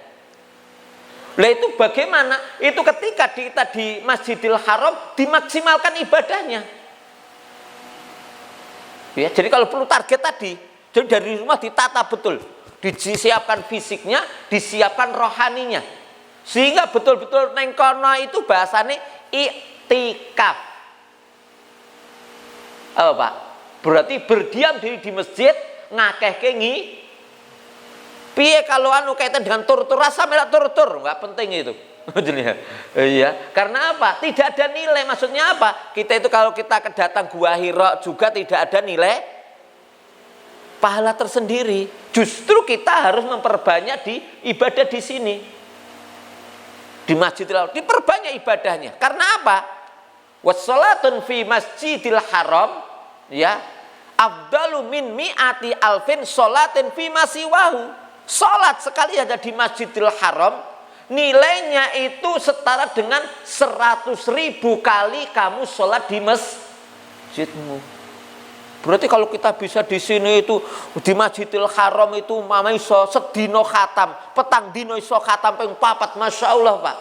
Lah itu bagaimana? Itu ketika kita di Masjidil Haram dimaksimalkan ibadahnya. Ya, jadi kalau perlu target tadi, jadi dari rumah ditata betul, disiapkan fisiknya, disiapkan rohaninya, sehingga betul-betul neng kono itu bahasane iktikaf. Apa Pak? Berarti berdiam diri di masjid ngakeh piye kalau kaitan dengan tur-tur rasa melak tur-tur, nggak penting itu. Iya, karena apa? Tidak ada nilai. Maksudnya apa? Kita itu kalau kita kedatang Gua Hira juga tidak ada nilai pahala tersendiri. Justru kita harus memperbanyak di ibadah di sini. Di Masjidil Haram diperbanyak ibadahnya. Karena apa? Wassalatun fi Masjidil Haram ya afdalu min mi'ati alfin sholatin fi masiwahu. Sholat sekali aja di Masjidil Haram nilainya itu setara dengan 100.000 kali kamu sholat di masjidmu. Berarti kalau kita bisa di sini itu di Masjidil Haram itu mama iso sedino khatam, petang dino iso khatam ping 4, masya Allah Pak.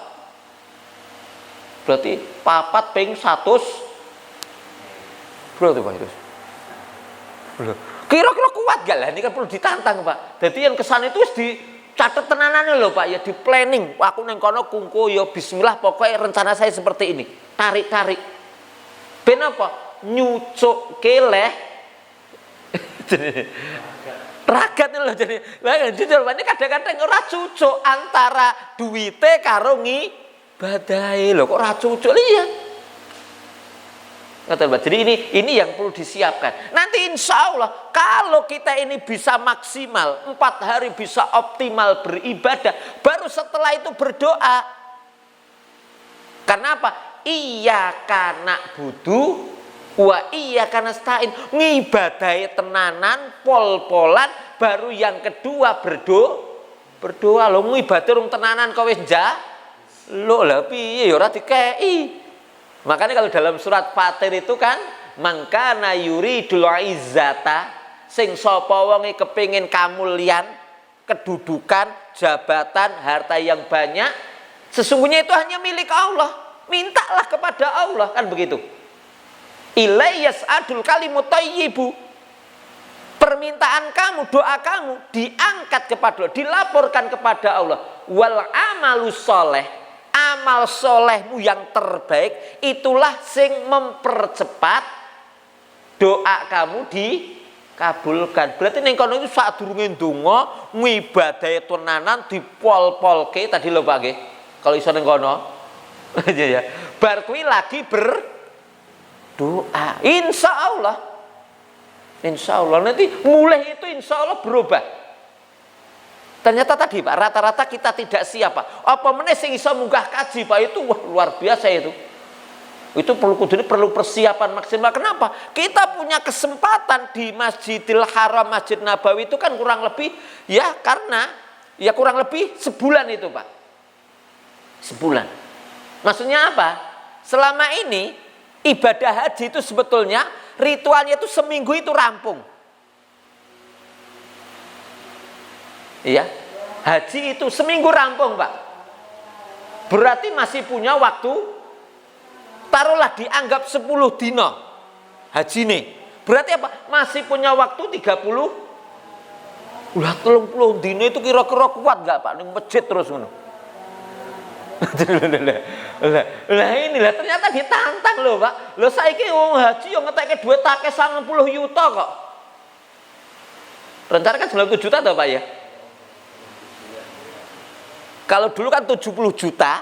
Berarti 4 ping 100. Berarti Pak itu. Kira-kira kuat gak lah? Ini kan perlu ditantang Pak. Jadi yang kesan itu harus dicatat tenanannya loh Pak. Ya di planning. Aku neng kono kungku ya bismillah pokoknya rencana saya seperti ini. Tarik. Ben apa? Nyucuk keleh. Ragat loh jadi. Ini kadang-kadang ora cucuk antara duwite karo ngibadahe lho kok ora cucuk iya. Jadi ini yang perlu disiapkan. Nanti insya Allah kalau kita ini bisa maksimal 4 hari bisa optimal beribadah, baru setelah itu berdoa. Karena apa? Iyyaka na'budu wa iyyaka nasta'in. Ngibadahi tenanan, pol-polan, baru yang kedua berdoa. Lo ngibadahi rung tenanan kowe njaluk lha piye ya ora dikei. Makanya kalau dalam surat Fatir itu kan mangkana yuridul izzata sing sapa wonge kepengin kamulyan, kedudukan, jabatan, harta yang banyak, sesungguhnya itu hanya milik Allah. Mintalah kepada Allah kan begitu. Ilaiyas adul kalimut thayyibu. Permintaan kamu, doa kamu diangkat kepada Allah, dilaporkan kepada Allah. Wal amalus sholeh. Amal solehmu yang terbaik itulah sing mempercepat doa kamu dikabulkan. Berarti ning kono itu sadurunge ndonga ngibadahi tenanan dipol-polke tadi lho Pak nggih. Kalau iso ning kono. Ya. Bar kuwi lagi berdoa. Insya Allah nanti mulai itu insya Allah berubah. Ternyata tadi Pak, rata-rata kita tidak siap Pak. Apa meneh sing iso munggah kaji Pak itu wah luar biasa itu. Itu perlu persiapan maksimal. Kenapa? Kita punya kesempatan di Masjidil Haram, Masjid Nabawi itu kan kurang lebih ya karena ya kurang lebih sebulan itu Pak. Sebulan. Maksudnya apa? Selama ini ibadah haji itu sebetulnya ritualnya itu seminggu itu rampung. Iya, haji itu seminggu rampung Pak. Berarti masih punya waktu, taruhlah dianggap 10 dino. haji nih. Berarti apa? Masih punya waktu 30. Ulah 30 dino itu kira-kira kuat gak Pak? Ning masjid terus ngono. Lah inilah ternyata ditantang loh Pak. Loh saiki wong haji yo ngetekke duit akeh 90 juta kok. Rencana kan 90 juta toh Pak ya? Kalau dulu kan 70 juta.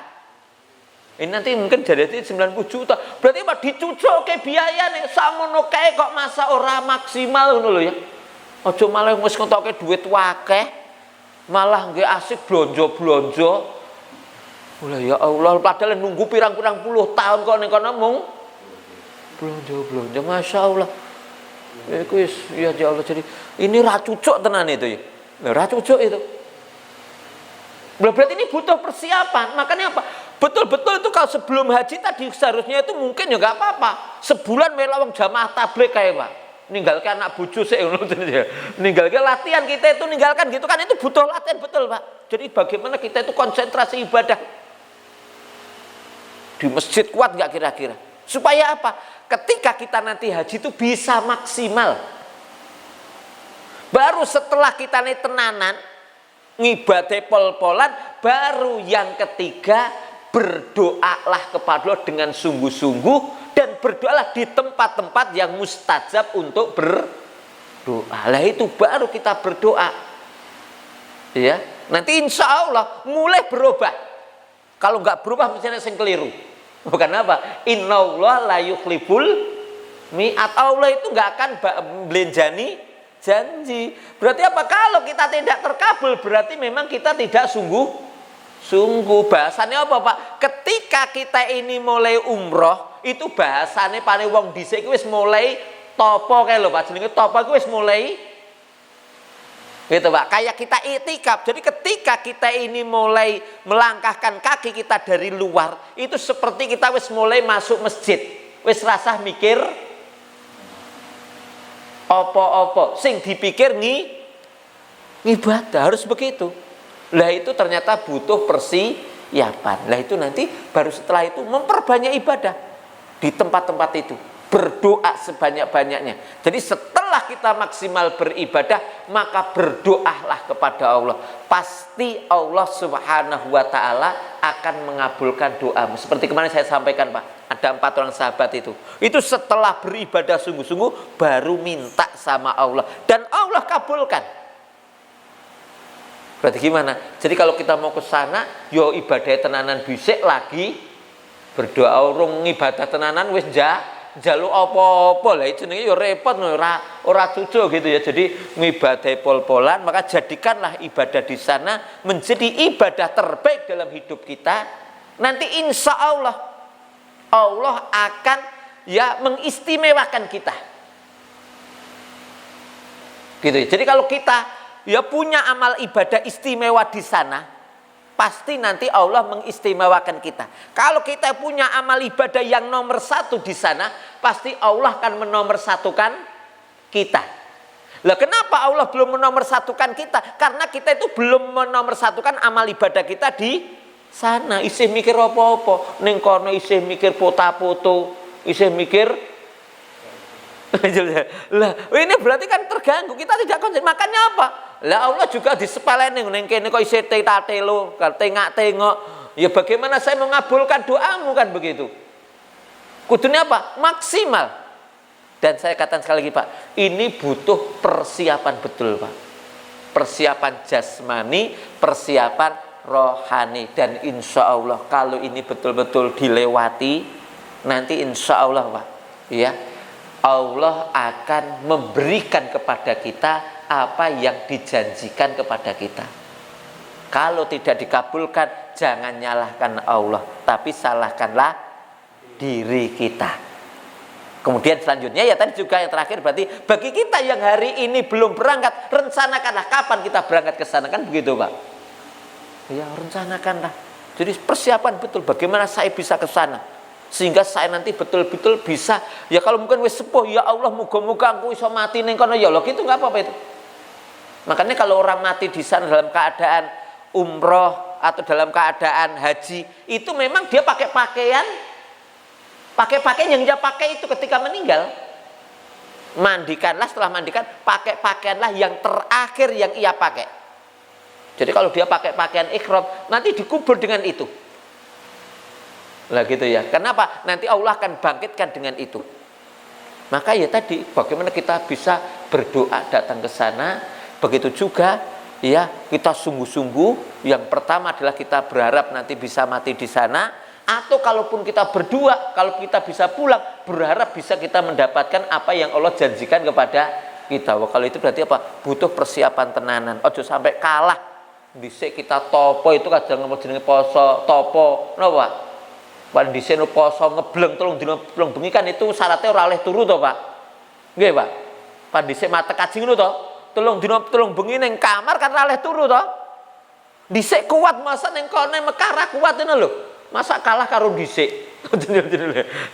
Ini nanti mungkin jadi 90 juta. Berarti Pak dicucuke biayane sakmono kae kok masa ora maksimal ngono lho ya. Aja malah wis ngetokake duit akeh. Malah nggih asik blonjo-blonjo. Ulah ya Allah, padahal nunggu pirang-pirang puluh tahun kok ning kono mung blonjo-blonjo. Masyaallah. Iku wis ya Allah, jadi ini ra cucuk tenan itu ya. Lah ra cucuk itu. Berarti ini butuh persiapan. Makanya apa? Betul-betul itu kalau sebelum haji tadi seharusnya itu mungkin ya enggak apa-apa. Sebulan melu wong jamaah tabligh kae, Pak. Ninggalkan anak bojo sik ngono ya. Ninggalkan latihan kita itu ninggalkan gitu kan itu butuh latihan betul, Pak. Jadi bagaimana kita itu konsentrasi ibadah. Di masjid kuat nggak kira-kira? Supaya apa? Ketika kita nanti haji itu bisa maksimal. Baru setelah kita nih tenanan, ngibadai pol-polan, baru yang ketiga berdoalah kepada Allah dengan sungguh-sungguh dan berdoalah di tempat-tempat yang mustajab untuk berdoa. Lah itu baru kita berdoa. Ya, nanti insya Allah mulai berubah. Kalau nggak berubah mestinya sing keliru. Bukan apa? Innallaha la yukhliful mi'at. Allah itu nggak akan belenjani janji. Berarti apa? Kalau kita tidak terkabul berarti memang kita tidak sungguh. Bahasannya apa Pak? Ketika kita ini mulai umroh itu bahasannya paling wong dhisik wis mulai topo kae lho Pak. Jenenge topo iku wis mulai gitu Pak, kayak kita iktikaf. Jadi ketika kita ini mulai melangkahkan kaki kita dari luar, itu seperti kita wis mulai masuk masjid. Wis rasah mikir opo-opo, sing dipikir ibadah, harus begitu. Lah itu ternyata butuh persiapan. Lah itu nanti baru setelah itu memperbanyak ibadah di tempat-tempat itu. Berdoa sebanyak-banyaknya. Jadi setelah kita maksimal beribadah, maka berdoalah kepada Allah. Pasti Allah Subhanahu wa ta'ala akan mengabulkan doamu. Seperti kemarin saya sampaikan Pak, ada 4 orang sahabat itu. Itu setelah beribadah sungguh-sungguh baru minta sama Allah dan Allah kabulkan. Berarti gimana? Jadi kalau kita mau ke sana, yo ibadah tenanan bisik lagi berdoa urung ibadah tenanan wis jaluk apa-apa lah jenenge ya repot ora cucu gitu ya. Jadi ngibadahi pol-polan, maka jadikanlah ibadah di sana menjadi ibadah terbaik dalam hidup kita. Nanti insya Allah akan ya mengistimewakan kita. Gitu ya. Jadi kalau kita ya punya amal ibadah istimewa di sana, pasti nanti Allah mengistimewakan kita. Kalau kita punya amal ibadah yang nomor 1 di sana, pasti Allah akan menomorsatukan kita. Lah kenapa Allah belum menomorsatukan kita? Karena kita itu belum menomorsatukan amal ibadah kita di sana. Isih mikir apa-apa, ning kono isih mikir foto-foto, isih mikir lah ini berarti kan terganggu, kita tidak konsen. Makanya apa? Lah Allah juga disepeleni ning kene kok isih telo, tengok-tengok. Ya bagaimana saya mengabulkan doamu kan begitu. Kudunya apa? Maksimal. Dan saya katakan sekali lagi Pak, ini butuh persiapan betul Pak. Persiapan jasmani, persiapan rohani. Dan insya Allah kalau ini betul-betul dilewati, nanti insya Allah Pak, ya Allah akan memberikan kepada kita apa yang dijanjikan kepada kita. Kalau tidak dikabulkan, jangan nyalahkan Allah, tapi salahkanlah diri kita. Kemudian selanjutnya ya tadi juga yang terakhir, berarti bagi kita yang hari ini belum berangkat, rencanakanlah kapan kita berangkat ke sana, kan begitu Pak? Ya rencanakanlah. Jadi persiapan betul bagaimana saya bisa ke sana. Sehingga saya nanti betul-betul bisa, ya kalau mungkin wis sepuh, ya Allah muga-muga aku iso mati ning kono ya Allah, gitu nggak apa-apa itu. Makanya kalau orang mati di sana dalam keadaan umroh atau dalam keadaan haji, itu memang dia pakai pakaian yang dia pakai itu ketika meninggal. mandikanlah, setelah mandikan pakai pakaianlah yang terakhir yang ia pakai. Jadi kalau dia pakai pakaian ihram, nanti dikubur dengan itu. Lah gitu ya. Kenapa? Nanti Allah akan bangkitkan dengan itu. Maka ya tadi, bagaimana kita bisa berdoa datang ke sana, begitu juga ya kita sungguh-sungguh. Yang pertama adalah kita berharap nanti bisa mati di sana, atau kalaupun kita berdua, kalau kita bisa pulang, berharap bisa kita mendapatkan apa yang Allah janjikan kepada kita. Wah, kalau itu berarti apa? Butuh persiapan tenanan. Ojo sampai kalah. Dhisik kita topo itu kadang jenenge poso topo, napa? Wan dhisik poso ngebleng telung dina telung bengi kan itu syaratnya ora oleh turu to, Pak. Nggih, Pak. Pan dhisik mate kaji ngono to. Telung dina telung bengi ning kamar kan ora oleh turu to. Dhisik kuat masa ning kono Mekah ra kuat ngono lho. Masa kalah karo dhisik.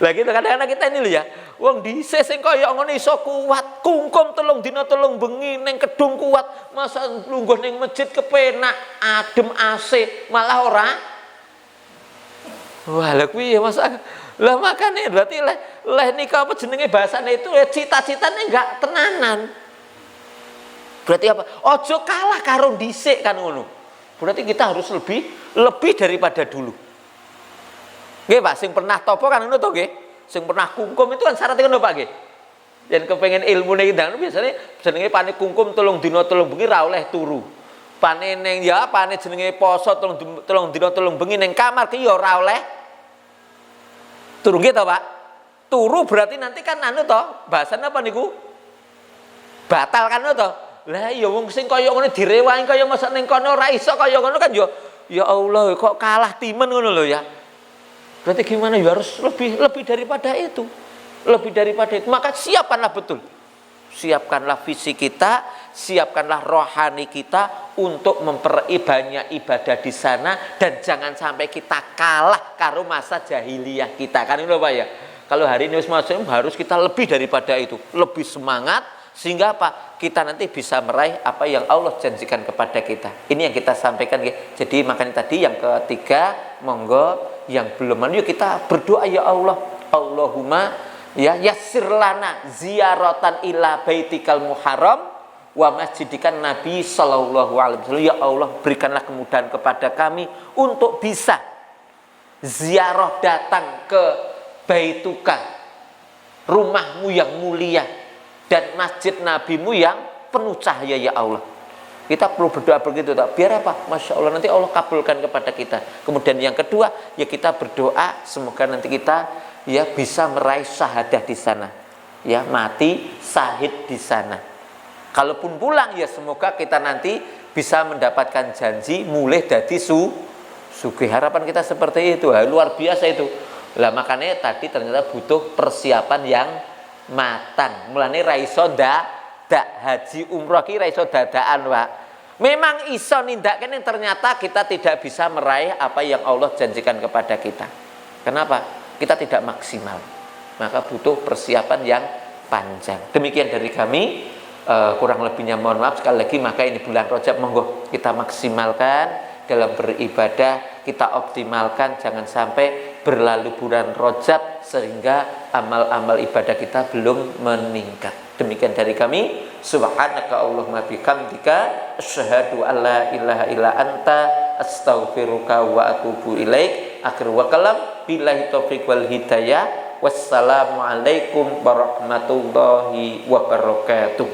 Lah gitu kadang-kadang kita ini lho ya. Wong dhisik sing kaya ngono iso kuat, kungkum telung dina telung bengi ning kedung kuat, masa lungguh ning masjid kepenak, adem AC, malah ora. Wah, lha kuwi ya masa lah makane berarti leh nikah apa jenenge bahasane itu ya cita-citane enggak tenanan. Berarti apa? Ojo kalah karo dhisik kan ngono. Berarti kita harus lebih daripada dulu. Nggih, Pak, sing pernah topo kan ngono to nggih. Sing pernah kungkum itu kan syaratnya ngono, Pak nggih. Yen kepengin ilmune ndang biasane jenenge pane kungkum telung dina telung bengi ra oleh turu. Pane ning ya pane jenenge poso telung dina telung bengi ning kamar ki ya ora oleh turu nggih to, Pak. Turu berarti nanti kan anu to, bahasane apa niku? Batal kan to. Lah ya wong sing kaya ngene direwangi kaya masa ning kono ora iso kaya ngono kan ya Allah kok kalah timen ngono lho ya. Berarti gimana ya harus lebih daripada itu. Lebih daripada itu. Maka siapkanlah betul. Siapkanlah visi kita, siapkanlah rohani kita untuk memperbanyak ibadah di sana dan jangan sampai kita kalah karo masa jahiliyah kita. Kan itu Pak ya. Kalau hari ini harus kita lebih daripada itu, lebih semangat sehingga apa? Kita nanti bisa meraih apa yang Allah janjikan kepada kita. Ini yang kita sampaikan. Jadi makanya tadi yang ketiga, monggo yang belum yuk kita berdoa ya Allah, Allahumma ya yassir lana ziyaratan ila baitikal muharram wa masjidikan Nabi sallallahu alaihi wasallam. Ya Allah, berikanlah kemudahan kepada kami untuk bisa ziarah datang ke baituka, rumahmu yang mulia dan masjid nabimu yang penuh cahaya ya Allah. Kita perlu berdoa begitu tak? Biar apa? Masya Allah nanti Allah kabulkan kepada kita. Kemudian yang kedua ya kita berdoa semoga nanti kita ya bisa meraih syahadah di sana, ya mati syahid di sana. Kalaupun pulang ya semoga kita nanti bisa mendapatkan janji mulai dari sugih. Harapan kita seperti itu. Luar biasa itu. Lah makanya tadi ternyata butuh persiapan yang matang. Mulane ra iso dak haji umroh ki ra iso dadaan, Pak. Memang iso nindakkan yang ternyata kita tidak bisa meraih apa yang Allah janjikan kepada kita. Kenapa? Kita tidak maksimal. Maka butuh persiapan yang panjang. Demikian dari kami. Kurang lebihnya mohon maaf sekali lagi. Maka ini bulan Rajab monggo kita maksimalkan dalam beribadah, kita optimalkan, jangan sampai berlalu bulan Rajab sehingga amal-amal ibadah kita belum meningkat. Demikian dari kami. Subhanaka Allahumma bihamdika asyhadu an la ilaha illa anta astaghfiruka wa atubu ilaik. Akhir wa kalam billahi taufiq wal hidayah. Wassalamualaikum warahmatullahi wabarakatuh.